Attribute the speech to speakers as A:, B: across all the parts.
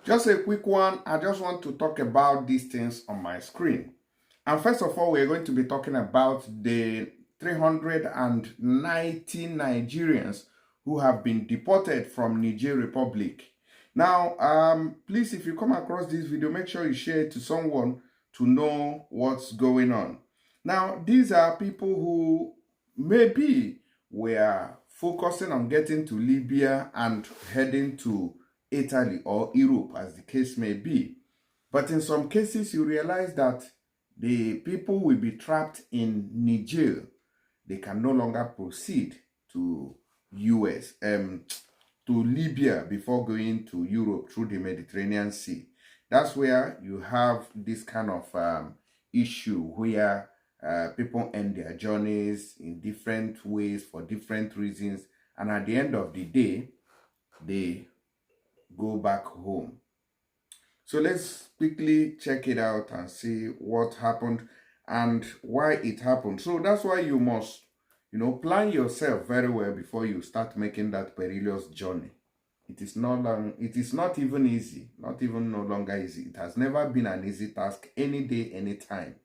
A: Just a quick one. I just want to talk about these things on my screen. And first of all, we're going to be talking about the 390 Nigerians who have been deported from Niger Republic. Now, please, if you come across this video, make sure you share it to someone to know what's going on. Now, these are people who maybe were focusing on getting to Libya and heading to Italy or Europe, as the case may be. But in some cases, you realize that the people will be trapped in Niger. They can no longer proceed to to Libya before going to Europe through the Mediterranean Sea. That's where you have this kind of issue where people end their journeys in different ways for different reasons, and at the end of the day, they go back home. So let's quickly check it out and see what happened and why it happened. So that's why you must, plan yourself very well before you start making that perilous journey. It is not even easy, not even no longer easy. It has never been an easy task any day, any time.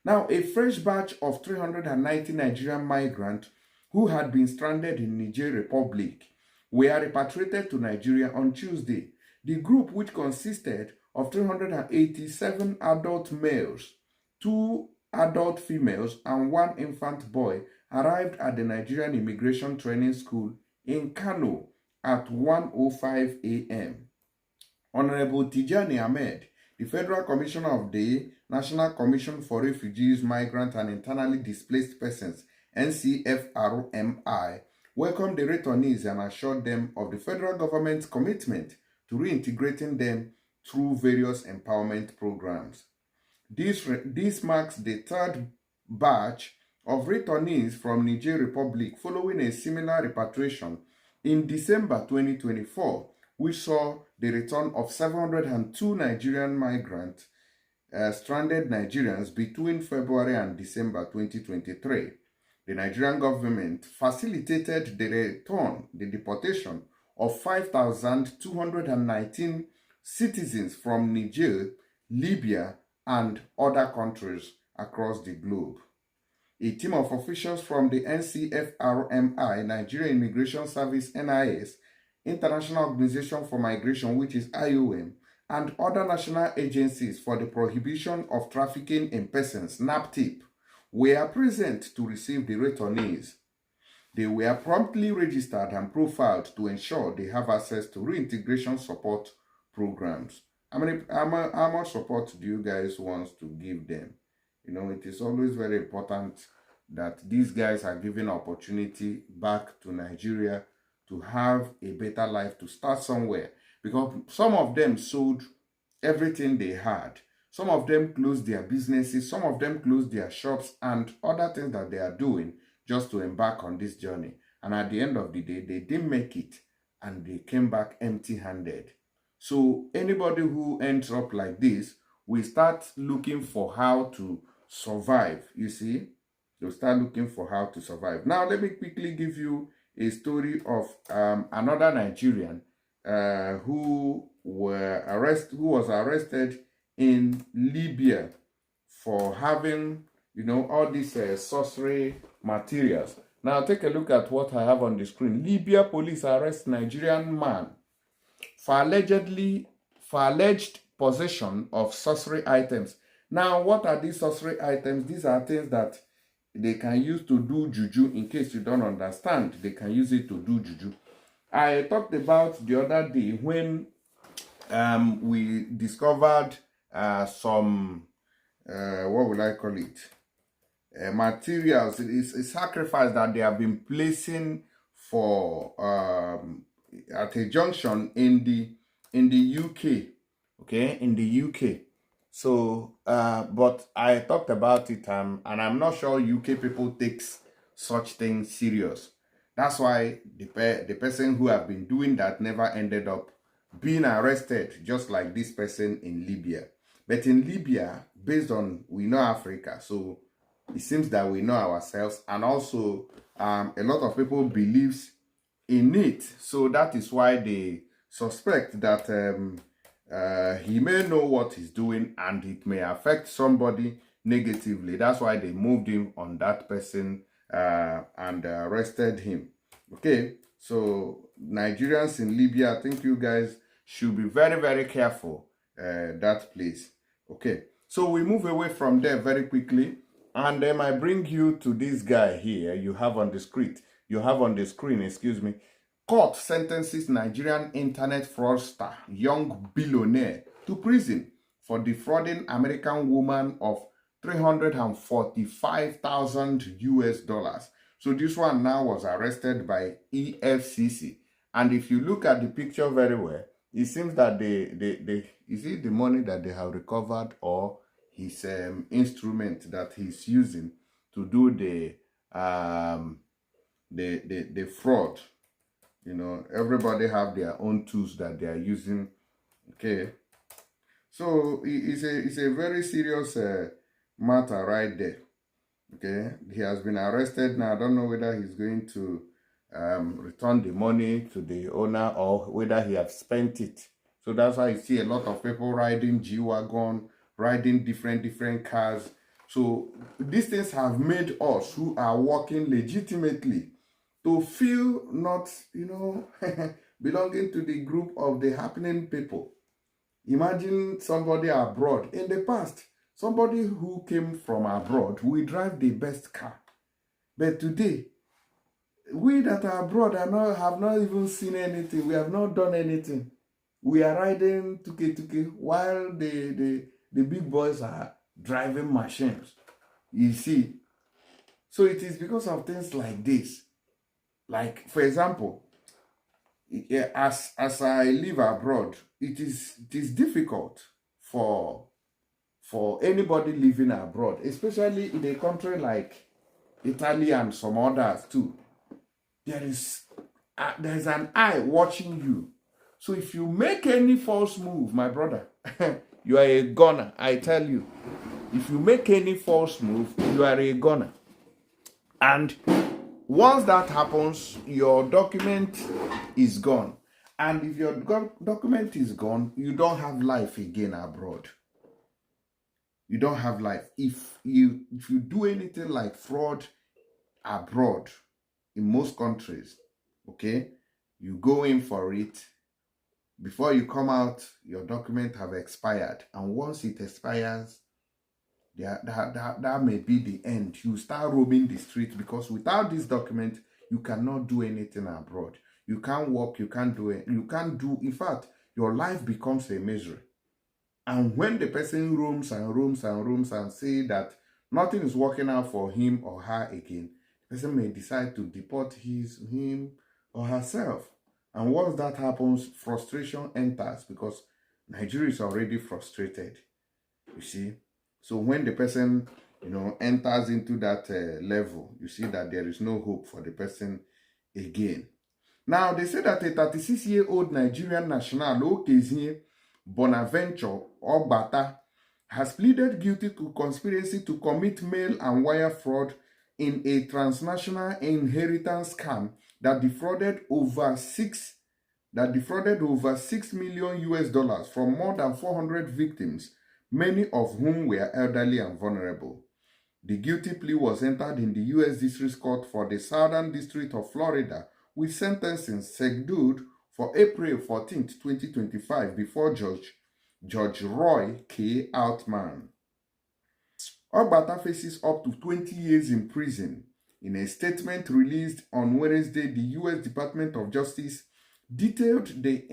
A: Now, a fresh batch of 390 Nigerian migrants who had been stranded in Niger Republic were repatriated to Nigeria on Tuesday. The group, which consisted of 387 adult males, 2 adult females, and 1 infant boy, arrived at the Nigerian Immigration Training School in Kano at 1:05 a.m. Honorable Tijani Ahmed, the Federal Commissioner of the National Commission for Refugees, Migrants and Internally Displaced Persons, NCFRMI, welcomed the returnees and assured them of the federal government's commitment to reintegrating them through various empowerment programs. This marks the third batch of returnees from Niger Republic following a similar repatriation in December 2024, which saw the return of 702 Nigerian migrants, stranded Nigerians between February and December 2023. The Nigerian government facilitated the deportation of 5,219 citizens from Niger, Libya, and other countries across the globe. A team of officials from the NCFRMI, Nigerian Immigration Service, NIS, International Organization for Migration, which is IOM, and other national agencies for the prohibition of trafficking in persons, NAPTIP, were present to receive the returnees. They were promptly registered and profiled to ensure they have access to reintegration support programs. How much support do you guys want to give them? It is always very important that these guys are given opportunity back to Nigeria to have a better life, to start somewhere. Because some of them sold everything they had. Some of them closed their businesses. Some of them closed their shops and other things that they are doing just to embark on this journey. And at the end of the day, they didn't make it and they came back empty-handed. So anybody who ends up like this will start looking for how to survive. You see, they'll start looking for how to survive. Now, let me quickly give you a story of another Nigerian who was arrested in Libya for having, all these sorcery materials. Now, take a look at what I have on the screen. Libya police arrest Nigerian man for alleged possession of sorcery items. Now, what are these sorcery items? These are things that they can use to do juju. In case you don't understand, they can use it to do juju. I talked about the other day when we discovered some, what would I call it? Materials. It's a sacrifice that they have been placing for at a junction in the UK. Okay, in the UK. So, but I talked about it, and I'm not sure UK people takes such things serious. That's why the person who have been doing that never ended up being arrested, just like this person in Libya. But in Libya, based on we know Africa, so it seems that we know ourselves, and also a lot of people believes in it. So that is why they suspect that He may know what he's doing and it may affect somebody negatively. That's why they moved him on that person and arrested him. Okay, so Nigerians in Libya, I think you guys should be very, very careful that place. Okay, so we move away from there very quickly, and then I bring you to this guy here. You have on the screen, excuse me. Court sentences Nigerian internet fraudster, young billionaire, to prison for defrauding American woman of 345,000 US dollars. So this one now was arrested by EFCC. And if you look at the picture very well, it seems that is it the money that they have recovered or his instrument that he's using to do the fraud. You know, everybody have their own tools that they are using. Okay, so it's a very serious matter right there. Okay, he has been arrested now. I don't know whether he's going to return the money to the owner or whether he has spent it. So that's why you see a lot of people riding G-Wagon, riding different cars. So these things have made us who are working legitimately to feel not, you know, belonging to the group of the happening people. Imagine somebody abroad. In the past, somebody who came from abroad, we drive the best car. But today, we that are abroad have not even seen anything. We have not done anything. We are riding tuke while the big boys are driving machines. You see? So it is because of things like this. Like, for example, as I live abroad, it is difficult for anybody living abroad, especially in a country like Italy and some others too. There's an eye watching you. So if you make any false move, my brother, you are a goner. I tell you, if you make any false move, you are a goner. And once that happens, your document is gone. And if your document is gone, you don't have life again abroad. You don't have life. If you do anything like fraud abroad, in most countries, okay, you go in for it. Before you come out, your document have expired. And once it expires, that may be the end. You start roaming the street because without this document, you cannot do anything abroad. You can't walk, you can't do it. You can't do, in fact, your life becomes a misery. And when the person roams and say that nothing is working out for him or her again, the person may decide to deport him or herself. And once that happens, frustration enters because Nigeria is already frustrated. You see? So when the person, you know, enters into that level, you see that there is no hope for the person again. Now, they say that a 36-year-old Nigerian national, Okezie Bonaventure Obata, has pleaded guilty to conspiracy to commit mail and wire fraud in a transnational inheritance scam that defrauded over 6 million US dollars from more than 400 victims, many of whom were elderly and vulnerable. The guilty plea was entered in the U.S. District Court for the Southern District of Florida, with sentencing scheduled for April 14, 2025, before Judge Roy K. Altman. Obata faces up to 20 years in prison. In a statement released on Wednesday, the U.S. Department of Justice detailed the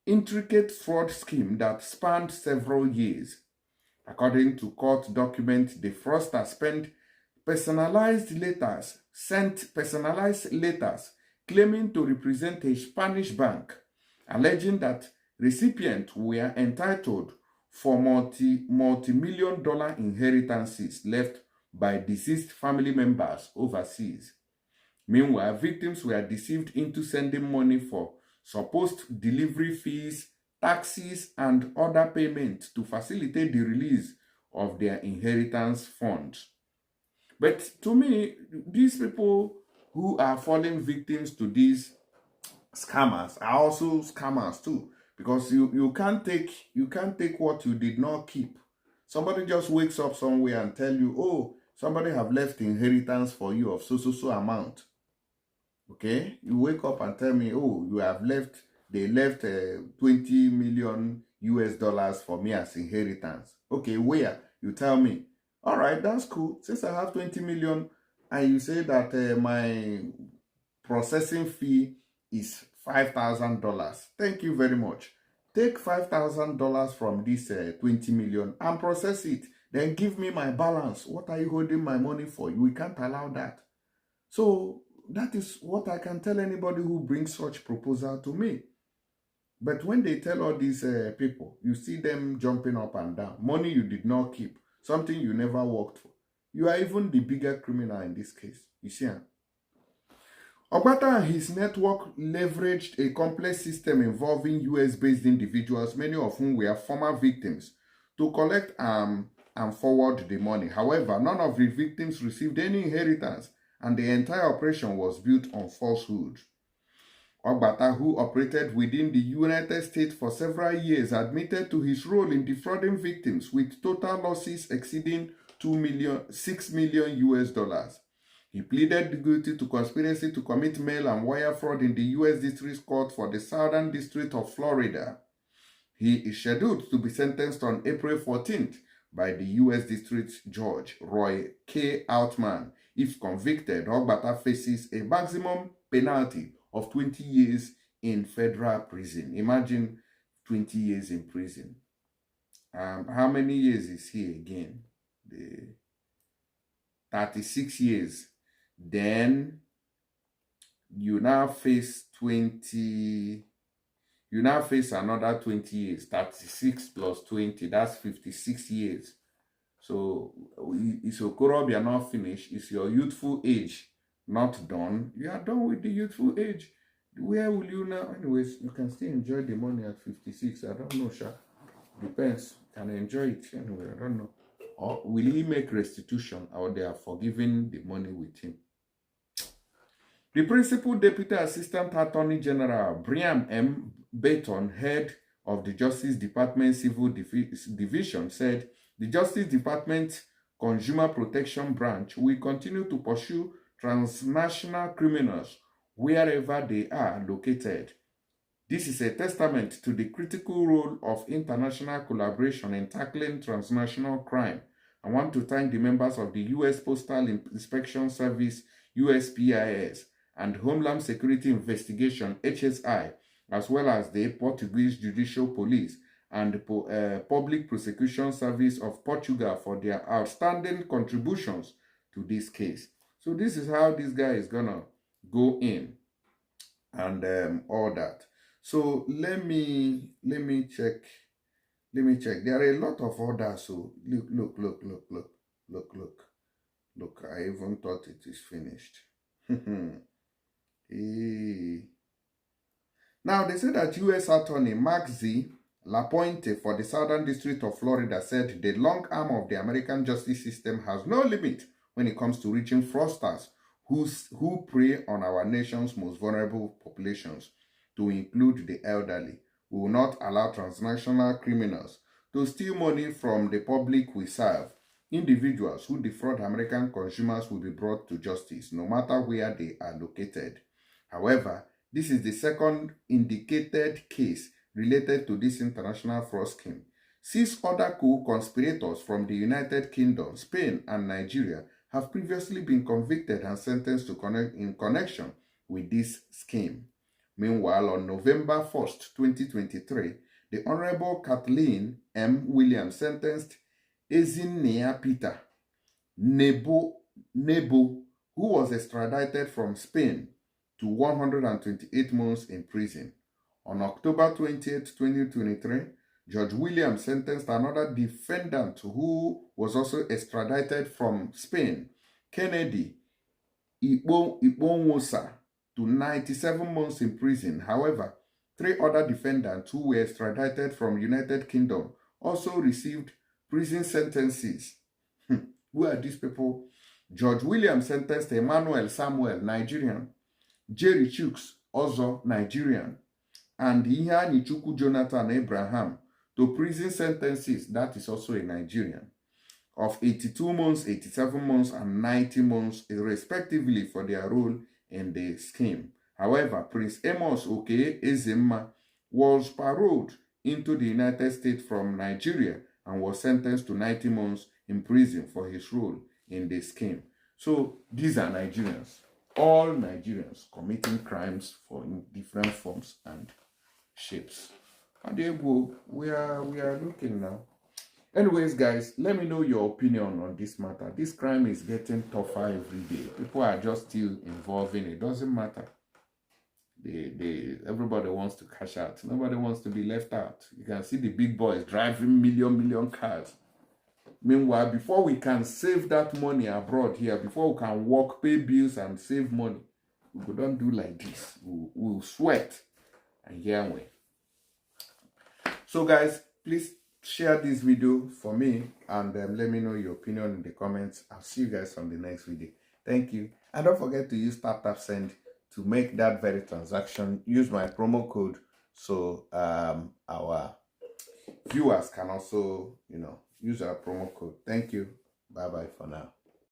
A: intricate fraud scheme that spanned several years. According to court documents, the fraudster sent personalized letters claiming to represent a Spanish bank, alleging that recipients were entitled for multi-million dollar inheritances left by deceased family members overseas. Meanwhile, victims were deceived into sending money for supposed delivery fees, taxes, and other payments to facilitate the release of their inheritance funds. But to me, these people who are falling victims to these scammers are also scammers too, Because you can't take what you did not keep. Somebody just wakes up somewhere and tell you, oh, somebody have left inheritance for you of so amount. Okay, you wake up and tell me, oh, they left 20 million US dollars for me as inheritance. Okay, where? You tell me. All right, that's cool. Since I have 20 million and you say that my processing fee is $5,000, thank you very much. Take $5,000 from this 20 million and process it. Then give me my balance. What are you holding my money for? We can't allow that. So that is what I can tell anybody who brings such proposal to me. But when they tell all these people, you see them jumping up and down. Money you did not keep, something you never worked for. You are even the bigger criminal in this case. You see, Ogbata and his network leveraged a complex system involving US-based individuals, many of whom were former victims, to collect and forward the money. However, none of the victims received any inheritance, and the entire operation was built on falsehood. Ogbata, who operated within the United States for several years, admitted to his role in defrauding victims with total losses exceeding 6 million US dollars. He pleaded guilty to conspiracy to commit mail and wire fraud in the U.S. District Court for the Southern District of Florida. He is scheduled to be sentenced on April 14th by the U.S. District Judge Roy K. Altman. If convicted, Ogbata faces a maximum penalty of 20 years in federal prison. Imagine 20 years in prison. How many years is he again? 36 years. Then you now face another 20 years. 36 plus 20, that's 56 years. So is Okorobia not finished? Is your youthful age not done? You are done with the youthful age. Where will you now? Anyways, you can still enjoy the money at 56. I don't know, Sha. Depends. Can I enjoy it anyway? I don't know. Or will he make restitution, or they are forgiving the money with him? The Principal Deputy Assistant Attorney General, Brian M. Baton, head of the Justice Department Civil Division, said the Justice Department Consumer Protection Branch will continue to pursue transnational criminals wherever they are located. This is a testament to the critical role of international collaboration in tackling transnational crime. I want to thank the members of the U.S. Postal Inspection Service, USPIS, and Homeland Security Investigation, HSI, as well as the Portuguese Judicial Police and the Public Prosecution Service of Portugal for their outstanding contributions to this case. So this is how this guy is gonna go in and all that. So let me check. There are a lot of orders. So look. I even thought it is finished. Hey. Now they say that U.S. Attorney Mark Z. Lapointe for the Southern District of Florida said the long arm of the American justice system has no limit when it comes to reaching fraudsters who prey on our nation's most vulnerable populations, to include the elderly. We will not allow transnational criminals to steal money from the public we serve. Individuals who defraud American consumers will be brought to justice, no matter where they are located. However, this is the second indicated case related to this international fraud scheme. 6 other co-conspirators from the United Kingdom, Spain, and Nigeria have previously been convicted and sentenced in connection with this scheme. Meanwhile, on November 1st, 2023, the Honorable Kathleen M. Williams sentenced Ezinnia Peter Nebo, who was extradited from Spain, to 128 months in prison. On October 20th, 2023, Judge Williams sentenced another defendant who was also extradited from Spain, Kennedy Ikponwosa, to 97 months in prison. However, 3 other defendants who were extradited from United Kingdom also received prison sentences. Who are these people? Judge Williams sentenced Emmanuel Samuel, Nigerian, Jerry Chooks, also Nigerian, and Ihani Chukwu Jonathan Abraham to prison sentences, that is also a Nigerian, of 82 months, 87 months, and 90 months, respectively, for their role in the scheme. However, Prince Amos Oke Ezemma was paroled into the United States from Nigeria and was sentenced to 90 months in prison for his role in the scheme. So these are Nigerians, all Nigerians committing crimes in different forms and shapes. And we are looking now. Anyways, guys, let me know your opinion on this matter. This crime is getting tougher every day. People are just still involved in it. It doesn't matter. Everybody wants to cash out. Nobody wants to be left out. You can see the big boys driving million cars. Meanwhile, before we can save that money abroad here, before we can work, pay bills, and save money, we don't do like this. We'll sweat and hear way. So, guys, please share this video for me and let me know your opinion in the comments. I'll see you guys on the next video. Thank you. And don't forget to use tap-tap-send to make that very transaction. Use my promo code so our viewers can also, use our promo code. Thank you. Bye-bye for now.